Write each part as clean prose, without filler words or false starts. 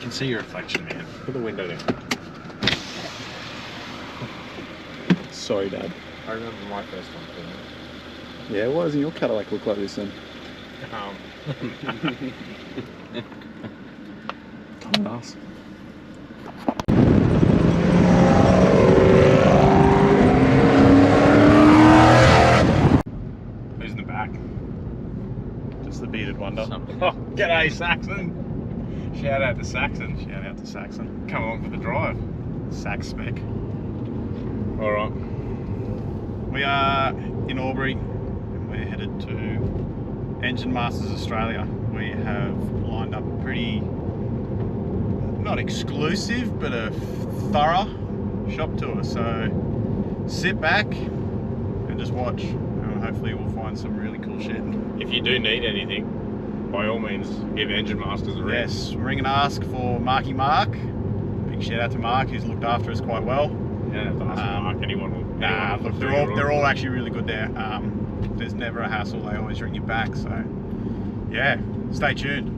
can see your reflection, man. Put the window down. Sorry, Dad. I remember my first one doing it. Yeah, why doesn't your Cadillac look like this then? Come on, ass. Who's in the back? Just the bearded wonder. Oh, g'day, Saxon. Shout out to Saxon. Shout out to Saxon. Come along for the drive. Sax spec. All right. We are in Albury and we're headed to Engine Masters Australia. We have lined up a pretty, not exclusive, but a thorough shop tour. So sit back and just watch. And hopefully we'll find some really cool shit. If you do need anything, by all means, give Engine Masters a ring. Yes, ring and ask for Marky Mark. Big shout out to Mark, who's looked after us quite well. Yeah, if ask Mark, anyone will. Nah, look, they're all actually really good there. There's never a hassle. They always ring you back. So, yeah, stay tuned.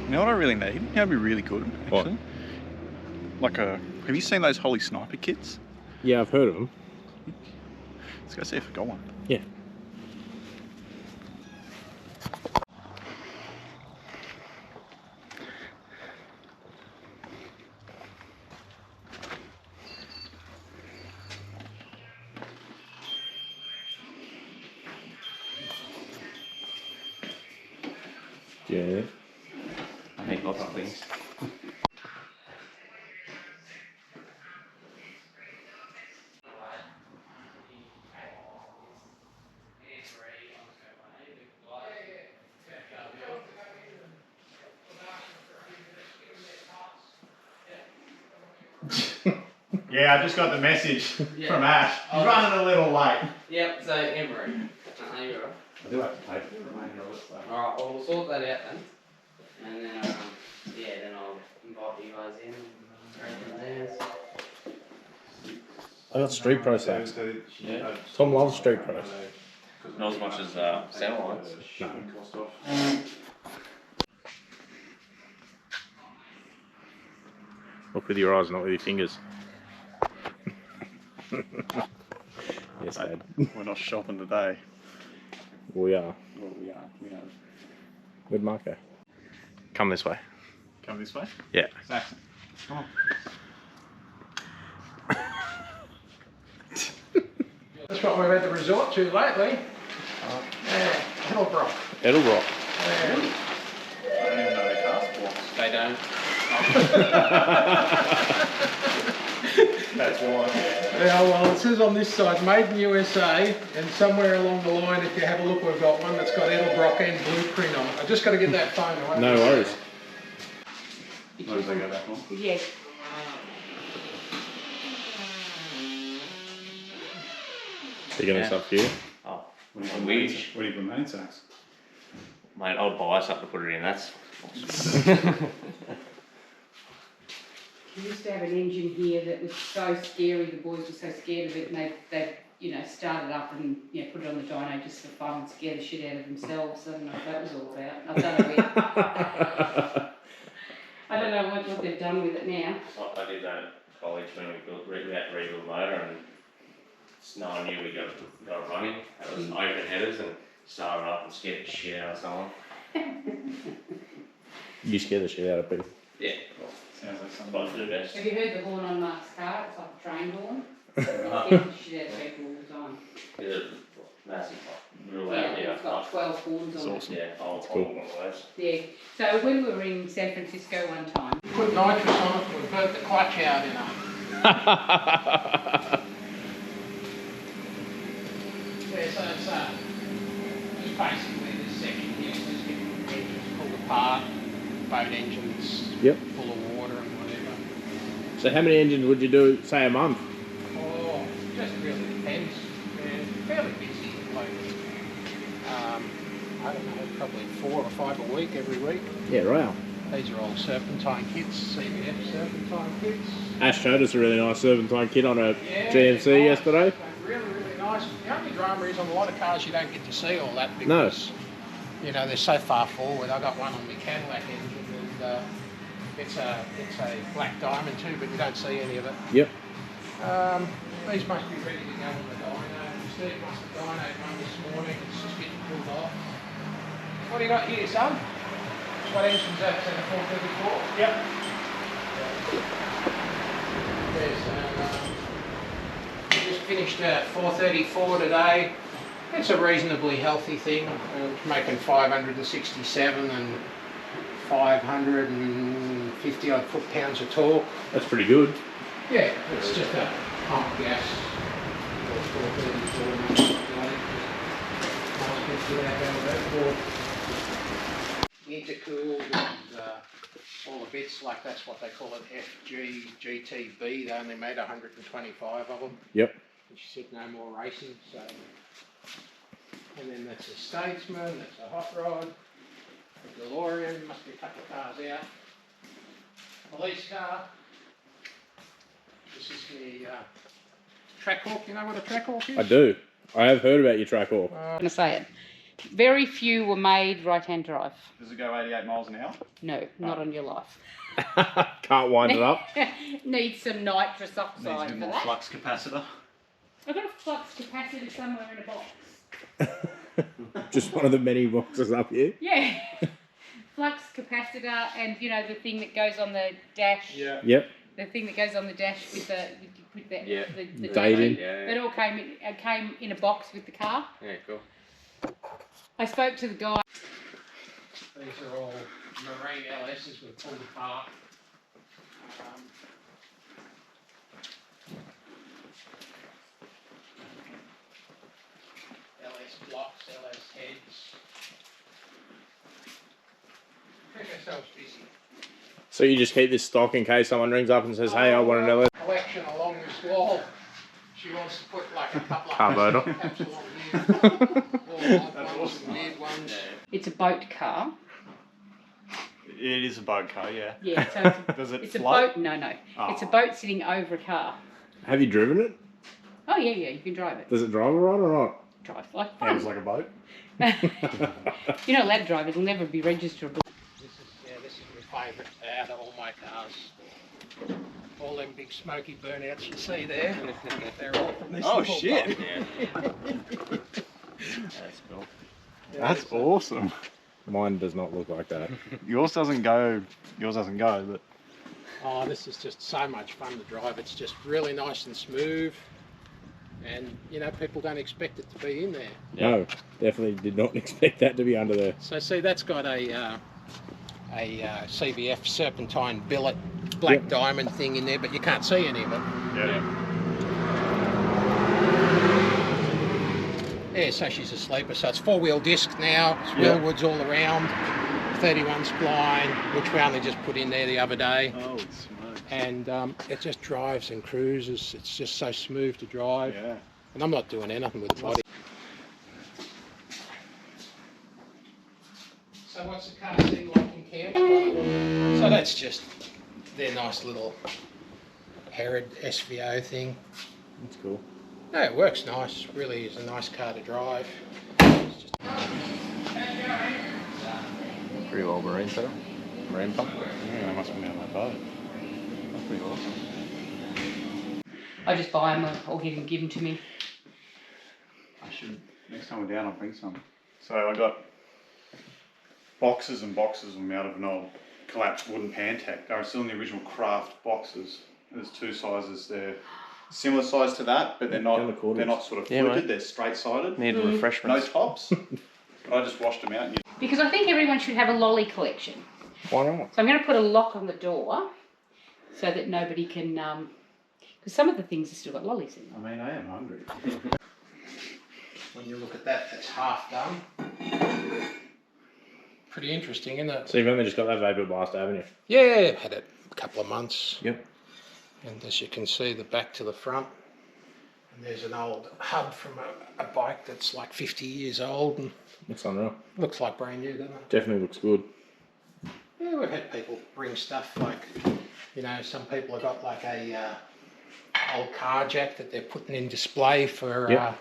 You know what I really need? That'd be really good, actually. What? Like a. Have you seen those Holley sniper kits? Yeah, I've heard of them. Let's go see if I got one. Yeah. Yeah. I hate lots of things. Yeah, I just got the message from Ash. He's running a little late. Yep, so Emery. You're right. I do have to pay for the remainder of it. So. Alright, well, we'll sort that out then. And then, yeah, then I'll invite you guys in and go from there. I got Street Pro Sax. Yeah. Tom loves Street Pros. Not as much as Soundlines. No. Look with your eyes, not with your fingers. Yes, Dad. We're not shopping today. We are. Well, we are. Where'd Mark go? Come this way. Come this way? Yeah. Saxon. Come on. That's what we've had to resort to lately. Yeah, Hillbrook. Edelbrock. Yeah. I don't even know the cast blocks. They don't. That's why. Yeah, well, it says on this side, made in USA, and somewhere along the line, if you have a look, we've got one that's got Edelbrock and blueprint on it. I just got to get that phone away. No worries. What does they go back on? Yeah. Picking this up for you. Oh, What do you put main sax? mate, I'll buy something to put it in. That's We used to have an engine here that was so scary, the boys were so scared of it, and they started up and, put it on the dyno just for fun and scare the shit out of themselves. I don't know what that was all about. I don't know what they've done with it now. I did that at college when we had to rebuild the motor, and no one knew we got it running. It was open headers and started up and scared the shit out of someone. You scare the shit out of people. Yeah, Sounds like something. well, to do the best. Have you heard the horn on Mark's car? It's like a train horn. It scares the shit out of people all the time. It's a massive, real Yeah, loud, it's got 12 horns on it. awesome. Yeah, I'll cool. one of those. Yeah. So when we were in San Francisco one time, Put nitrous on it, we burnt the clutch out in it. Yeah, so it's just basically this section here, it's just getting engines pulled apart, boat engines Yep. full of water and whatever. So how many engines would you do, say, a month? Oh, just really depends. We're fairly busy, like, I don't know, probably 4 or 5 a week every week. Yeah, right. These are all serpentine kits, CBF serpentine kits. Ash showed us a really nice serpentine kit on a Yeah, GMC nice. yesterday. Really, really nice. nice. The only drama is on a lot of cars you don't get to see all that because, you know, they're so far forward. I got one on my Cadillac engine and it's a black diamond too, but you don't see any of it. Yep. These must be ready to go on the dyno. Steve must have dynoed one this morning. It's just getting pulled off. What do you got here, son? What engine's that? Is that a 434? Yep. We just finished a 434 today. It's a reasonably healthy thing. It's making 567 and 550 odd foot-pounds of torque. That's pretty good. Yeah, it's just a pump gas. 434. Intercooled and all the bits, like that's what they call it, FG, GTB. They only made 125 of them. Yep. And she said no more racing, so. And then that's a Statesman, that's a Hot Rod, a DeLorean, must be a couple of cars out. Police car. This is the Trackhawk. You know what a Trackhawk is? I do. I have heard about your Trackhawk. I'm going to say it. Very few were made right-hand drive. Does it go 88 miles an hour? No, not on your life. Can't wind it up. Needs some nitrous oxide for that. flux capacitor. I've got a flux capacitor somewhere in a box. Just one of the many boxes up here. Yeah. Flux capacitor and, you know, the thing that goes on the dash. Yeah. Yep. The thing that goes on the dash with the Dating. dating. Yeah. It all came in a box with the car. Yeah, cool. I spoke to the guy. These are all marine LSs we've pulled apart. LS blocks, LS heads. Keep ourselves busy. So you just keep this stock in case someone rings up and says, hey, I want an LS. Collection along this wall. She wants to put like a couple of Carburetor. caps along here. All ones and weird ones. It's a boat car. It is a boat car, yeah. Yeah, so it's a, Does it it's a float? boat. No. Oh. It's a boat sitting over a car. Have you driven it? Oh yeah, you can drive it. Does it drive all right or not? Drive like Sounds fun. like a boat. You're not allowed to drive it. It'll never be registerable. This is my favourite out of all my cars. All them big smoky burnouts you see there, they're all from this little shit. boat. That's cool. That's awesome. Mine does not look like that. Yours doesn't go, but... Oh, this is just so much fun to drive. It's just really nice and smooth. And, you know, people don't expect it to be in there. No, definitely did not expect that to be under there. So see, that's got a CVF serpentine billet black diamond thing in there, but you can't see any of it. Yeah. Yeah, so she's a sleeper. So it's four-wheel disc now. It's wheelwoods all around. 31 spline, which we only just put in there the other day. Oh, it's smooth. And it just drives and cruises. It's just so smooth to drive. Yeah. And I'm not doing anything with the body. So what's the car seat like in camp? So that's just their nice little Herod SVO thing. That's cool. No, it works nice. Really is a nice car to drive. It's just... Pretty well marine setup. Marine pump. Yeah, they must have been on that boat. That's pretty awesome. I just buy them or give them to me. I should, next time we're down, I'll bring some. So I got boxes and boxes of them out of an old collapsed wooden Pantech. They're still in the original craft boxes. There's two sizes. They're similar size to that, but they're not sort of fluted. They're straight-sided. Need refreshments. No tops. But I just washed them out. And Because I think everyone should have a lolly collection. why not? So I'm going to put a lock on the door so that nobody can, because some of the things have still got lollies in them. I mean, I am hungry. When you look at that, that's half done. Pretty interesting, isn't it? So you've only just got that vapor blast, haven't you? Yeah, had it a couple of months. Yep. And as you can see, the back to the front. And there's an old hub from a bike that's like 50 years old and Looks unreal. looks like brand new, doesn't it? Definitely looks good. Yeah, we've had people bring stuff like, you know, some people have got like a old car jack that they're putting in display for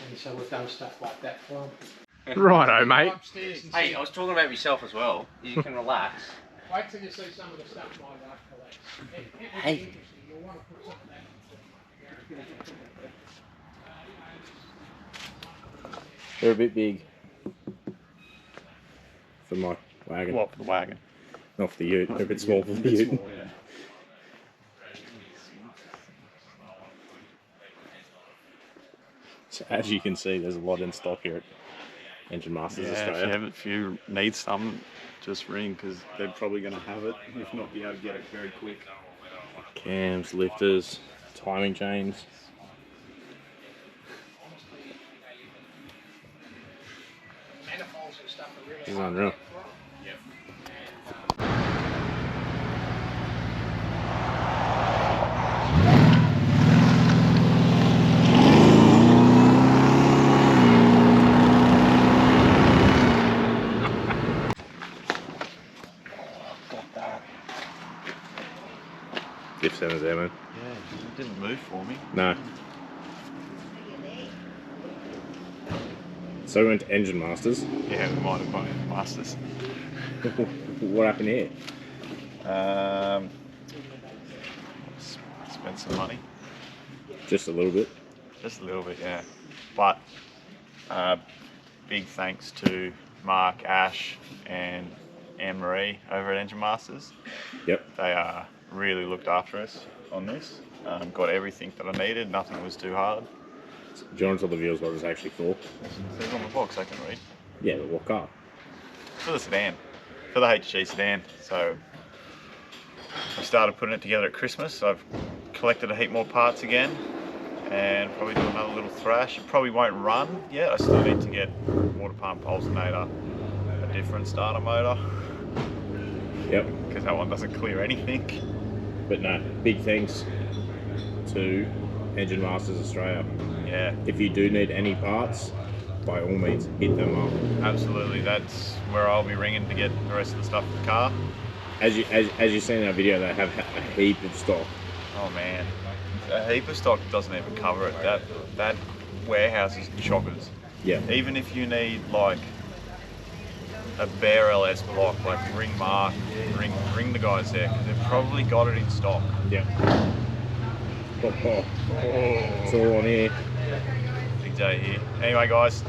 And so we've done stuff like that for them. Righto, mate. Upstairs and Hey, see- I was talking about myself as well. You can relax. Wait till you see some of the stuff my wife collects. It would be Hey. interesting. You'll want to put some of that on. They're a bit big for my wagon. What, for the wagon? Not for the ute. They're a bit small for the ute. So as you can see, there's a lot in stock here at Engine Masters Australia. If you need some, just ring because they're probably going to have it. If not, be able to get it very quick. Cams, lifters, timing chains. Manifolds and stuff are really This is unreal. Diff 7's there, man. Yeah, it didn't move for me. No. So we went to Engine Masters. Yeah, we might have gone into Masters. What happened here? Spent some money. Just a little bit. Just a little bit, yeah. But big thanks to Mark, Ash, and Anne-Marie over at Engine Masters. Yep. They really looked after us on this. Got everything that I needed. Nothing was too hard. Do you want to tell the viewers what it's actually for? It says on the box I can read. Yeah, but what car? For the sedan. For the HG sedan. So I started putting it together at Christmas. So I've collected a heap more parts again. And probably do another little thrash. It probably won't run yet. I still need to get water pump, alternator, a different starter motor. Yep. Because that one doesn't clear anything. But no, big thanks to Engine Masters Australia. Yeah, If you do need any parts, by all means, hit them up. absolutely. That's where I'll be ringing to get the rest of the stuff for the car. As you've seen in our video, they have a heap of stock. Oh man, a heap of stock doesn't even cover it. That warehouse is chockers. Yeah. Even if you need like a bare LS block, like ring Mark, ring the guys there, because they've probably got it in stock. Yeah. It's all on here. Big day here. Anyway guys,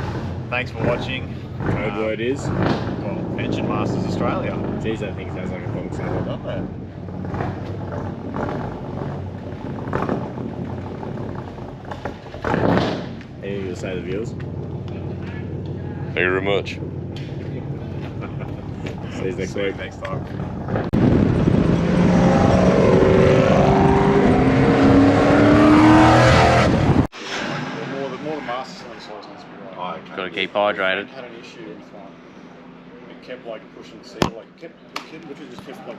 thanks for watching. Code word is. Well, Engine Masters Australia. Geez, that thing sounds like a funk song. Done that. Anything to say to the viewers? Thank you very much. See you next See you week. next time. More the master cylinder size needs to be right. Got to keep hydrated. Had an issue with it kept like pushing the seat, like kept literally just kept like